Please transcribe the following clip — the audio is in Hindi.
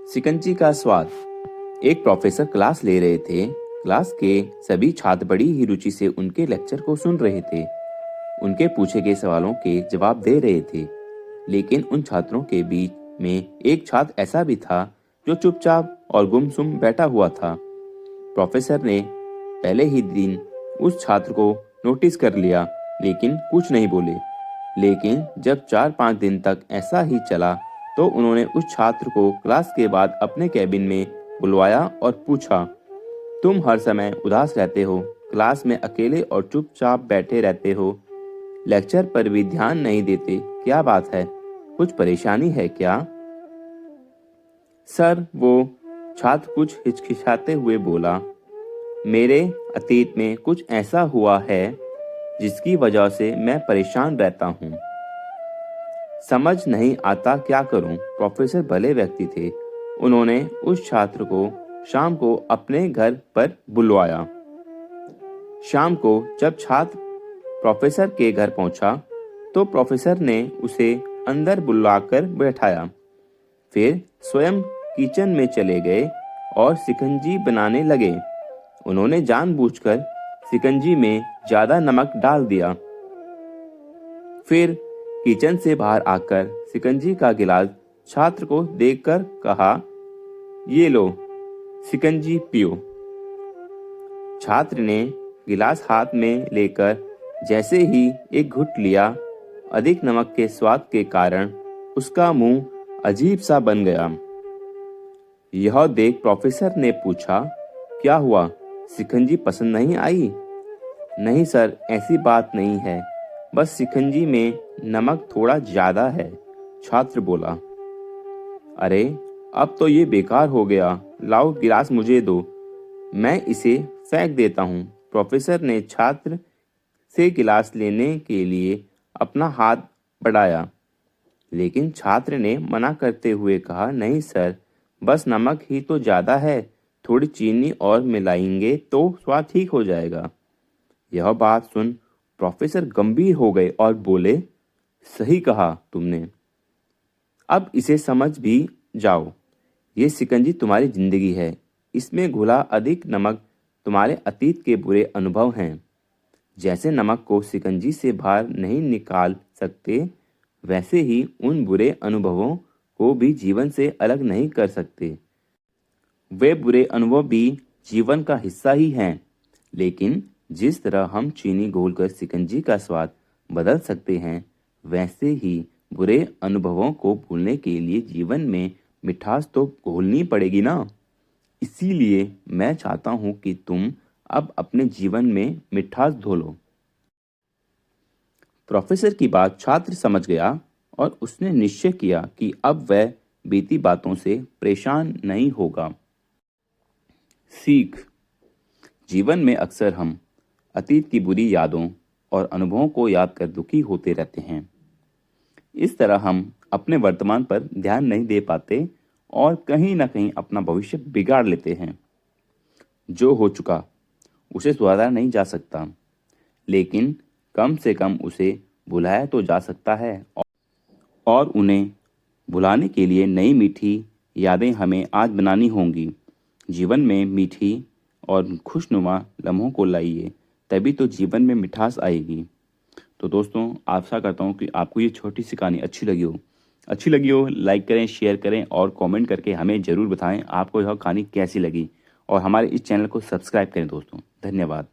शिकंजी का स्वाद। एक प्रोफेसर क्लास ले रहे थे। क्लास के सभी छात्र बड़ी ही रुचि से उनके लेक्चर को सुन रहे थे। उनके पूछे गए सवालों के जवाब दे रहे थे। लेकिन उन छात्रों के बीच में एक छात्र ऐसा भी था जो चुपचाप और गुमसुम बैठा हुआ था। प्रोफेसर ने पहले ही दिन उस छात्र को नोटिस कर लिया, लेकिन कुछ नहीं बोले। लेकिन जब 4-5 दिन तक ऐसा ही चला तो उन्होंने उस छात्र को क्लास के बाद अपने कैबिन में बुलवाया और पूछा, तुम हर समय उदास रहते हो, क्लास में अकेले और चुपचाप बैठे रहते हो, लेक्चर पर भी ध्यान नहीं देते, क्या बात है? कुछ परेशानी है क्या? सर, वो छात्र कुछ हिचकिचाते हुए बोला, मेरे अतीत में कुछ ऐसा हुआ है जिसकी वजह से मैं परेशान रहता हूँ। समझ नहीं आता क्या करूं। प्रोफेसर भले व्यक्ति थे। उन्होंने उस छात्र को शाम को अपने घर पर बुलवाया। शाम को जब छात्र प्रोफेसर के घर पहुंचा तो प्रोफेसर ने उसे अंदर बुलाकर बैठाया। फिर स्वयं किचन में चले गए और शिकंजी बनाने लगे। उन्होंने जानबूझकर शिकंजी में ज्यादा नमक डाल दिया। फिर किचन से बाहर आकर शिकंजी का गिलास छात्र को देकर कहा, ये लो, शिकंजी पियो। छात्र ने गिलास हाथ में लेकर जैसे ही एक घुट लिया, अधिक नमक के स्वाद के कारण उसका मुंह अजीब सा बन गया। यह देख प्रोफेसर ने पूछा, क्या हुआ, शिकंजी पसंद नहीं आई? नहीं सर, ऐसी बात नहीं है, बस शिकंजी में नमक थोड़ा ज्यादा है, छात्र बोला। अरे, अब तो ये बेकार हो गया, लाओ गिलास मुझे दो, मैं इसे फेंक देता हूँ। प्रोफेसर ने छात्र से गिलास लेने के लिए अपना हाथ बढ़ाया, लेकिन छात्र ने मना करते हुए कहा, नहीं सर, बस नमक ही तो ज्यादा है, थोड़ी चीनी और मिलाएंगे तो स्वाद ठीक हो जाएगा। यह बात सुन प्रोफेसर गंभीर हो गए और बोले, सही कहा तुमने, अब इसे समझ भी जाओ। ये शिकंजी तुम्हारी जिंदगी है, इसमें घुला अधिक नमक तुम्हारे अतीत के बुरे अनुभव हैं। जैसे नमक को शिकंजी से बाहर नहीं निकाल सकते, वैसे ही उन बुरे अनुभवों को भी जीवन से अलग नहीं कर सकते। वे बुरे अनुभव भी जीवन का हिस्सा ही हैं, लेकिन जिस तरह हम चीनी घोलकर शिकंजी का स्वाद बदल सकते हैं, वैसे ही बुरे अनुभवों को भूलने के लिए जीवन में मिठास तो घोलनी पड़ेगी ना। इसीलिए मैं चाहता हूं कि तुम अब अपने जीवन में मिठास घोलो। प्रोफेसर की बात छात्र समझ गया और उसने निश्चय किया कि अब वह बीती बातों से परेशान नहीं होगा। सीख। जीवन में अक्सर हम अतीत की बुरी यादों और अनुभवों को याद कर दुखी होते रहते हैं। इस तरह हम अपने वर्तमान पर ध्यान नहीं दे पाते और कहीं ना कहीं अपना भविष्य बिगाड़ लेते हैं। जो हो चुका उसे सुधारा नहीं जा सकता, लेकिन कम से कम उसे भुलाया तो जा सकता है, और उन्हें भुलाने के लिए नई मीठी यादें हमें आज बनानी होंगी। जीवन में मीठी और खुशनुमा लम्हों को लाइए, तभी तो जीवन में मिठास आएगी। तो दोस्तों, आशा करता हूँ कि आपको ये छोटी सी कहानी अच्छी लगी हो लाइक करें, शेयर करें और कमेंट करके हमें ज़रूर बताएं आपको यह कहानी कैसी लगी, और हमारे इस चैनल को सब्सक्राइब करें दोस्तों। धन्यवाद।